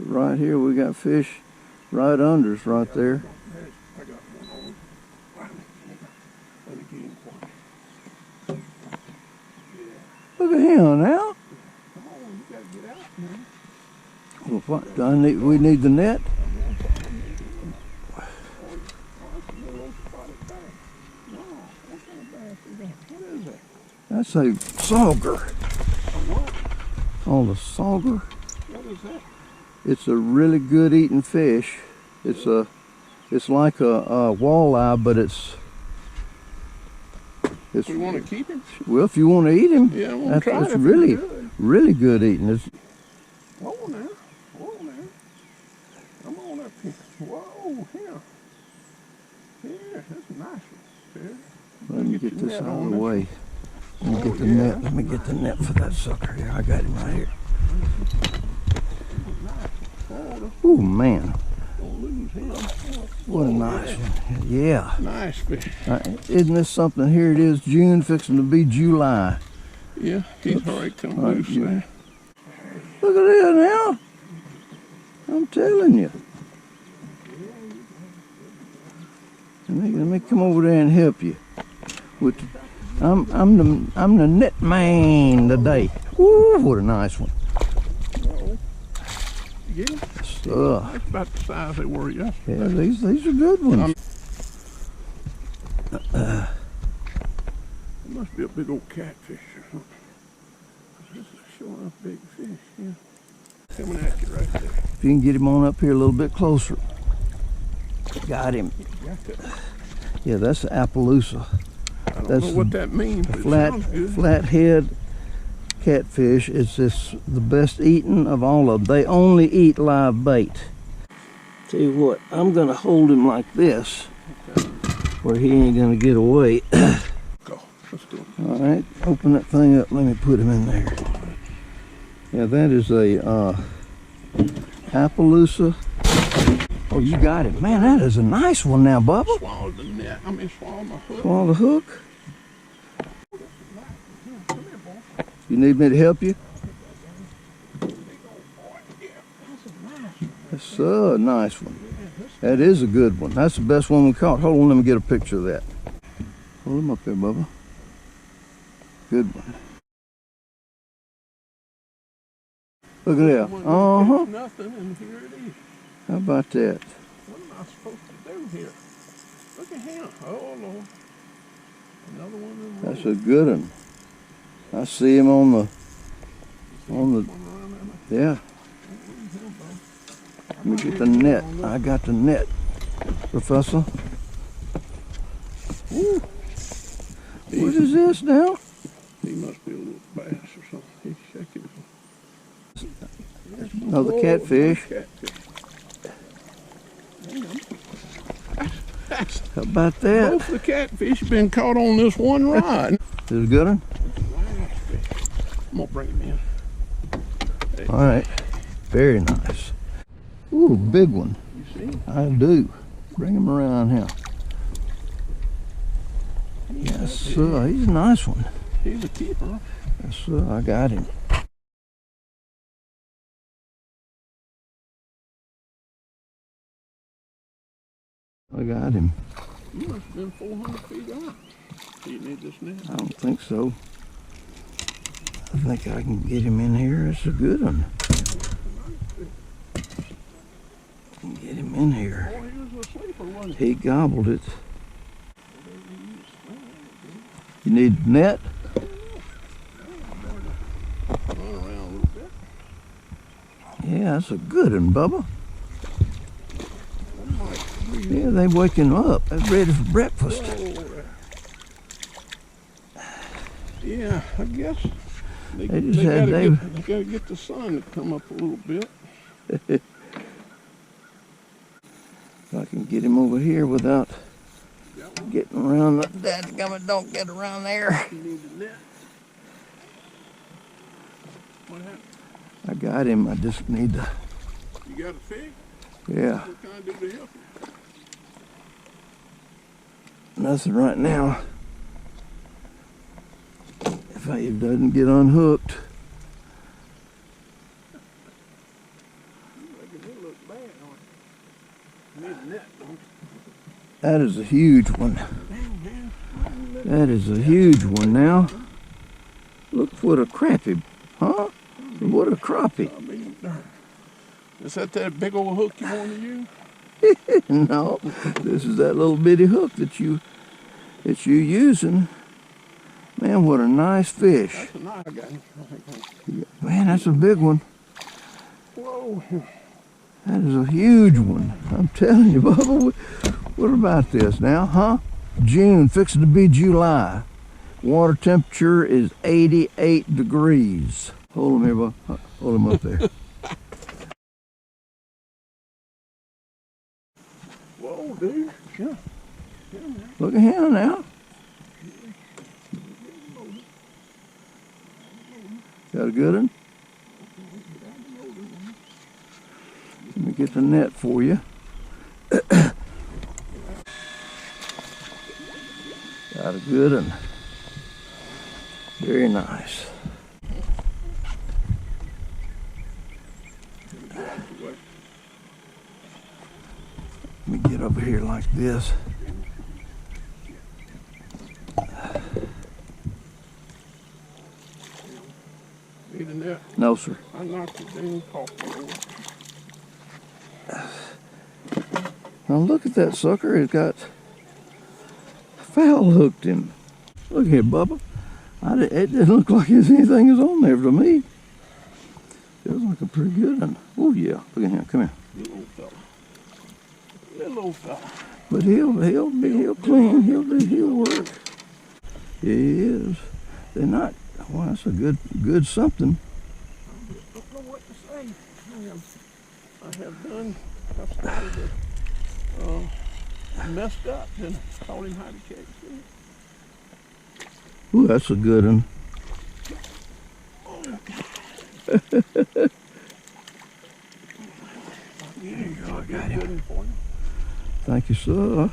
Right here we got fish right under us right there. I got one on. Let me get him for you. Look at him now. Come on, you gotta get out, man. Well, what, we need the net? That's a sauger. Oh, the sauger. What is that? It's a really good eating fish. It's like a walleye, but it's. We want to keep him? Well, if you want to eat him, yeah, I want to try it's it. really good eating. Whoa now, whoa now. Come on up here. Whoa, here. Here, that's a nice one. Here. Let me get this out of the way. Let me get the net. Let me get the net for that sucker here. I got him right here. Oh man. Don't lose him. What a nice one. Yeah. Nice fish. Isn't this something? Here it is, June, fixing to be July. Yeah, he's already come loose there. Look at that now. I'm telling you. Let me come over there and help you. With I'm the net man today. Ooh, what a nice one. Yeah. That's about the size they were yesterday. Yeah, these are good ones. It must be a big old catfish or something. This is a sure enough big fish, yeah. Coming at you right there. If you can get him on up here a little bit closer. Got him. Yeah, that's Appaloosa. I don't know what that means, but it sounds good. Flathead catfish is the best eating of all of them. They only eat live bait. Tell you what, I'm gonna hold him like this, where he ain't gonna get away. Go. Let's do it. All right, open that thing up. Let me put him in there. Yeah, that is a Appaloosa. Oh, you got it. Man, that is a nice one now, Bubba. Swallowed the net. Swallowed my hook. Swallow the hook. You need me to help you? That's a nice one. That is a good one. That's the best one we caught. Hold on, let me get a picture of that. Hold him up there, Bubba. Good one. Look at that. Uh-huh. Nothing, and here it is. How about that? What am I supposed to do here? Look at him. Oh, Lord. Another one of them. That's a good one. I see him on the, yeah. Let me get the net. I got the net, Professor. Woo. What is this now? He must be a little bass or something. He's shaking. Another catfish. How about that? Both the catfish have been caught on this one rod. Is it a good one? I'm gonna bring him in. All right, very nice. Ooh, big one. You see? I do. Bring him around here. Yes, sir. He's a nice one. He's a keeper. Yes, sir. I got him. I got him. You must have been 400 feet out. Do you need this net? I don't think so. I think I can get him in here. It's a good one. Get him in here. Oh, he was a sleeper, wasn't He gobbled it. You need net? Run around a little bit. Yeah, that's a good one, Bubba. Yeah, they waking up. They're ready for breakfast. Yeah, I guess. They gotta get the sun to come up a little bit. If I can get him over here without getting around the dadgummit, don't get around there. You need the net. What happened? I got him. I just need to. You got a fish? Yeah. What can I do to help you? Nothing right now. If he doesn't get unhooked. That is a huge one. That is a huge one now. Look what a crappie, huh? What a crappie. Is that big old hook you want to use? No, this is that little bitty hook that you using. Man, what a nice fish. That's a nice guy. Man, that's a big one. Whoa. That is a huge one. I'm telling you, Bubba. What about this now, huh? June, fixing to be July. Water temperature is 88 degrees. Hold him here, Bubba. Hold him up there. Whoa, dude. Yeah. Look at him now. Got a good one? Let me get the net for you. Got a good one. Very nice. Let me get over here like this. Need a net? No, sir. I knocked the dang coffee over. Now look at that sucker. It's got foul hooked him. Look here, Bubba. It doesn't look like there's anything is on there to me. Feels like a pretty good one. Oh yeah. Look at him. Come here. Little old fella. Little old fella. But he'll clean. He'll work. He is. They're not. Well, that's a good something. I don't know what to say. I have done. I've started to messed up and taught him how to catch it. Ooh, that's a good one. There you go. I got him. Thank you, sir.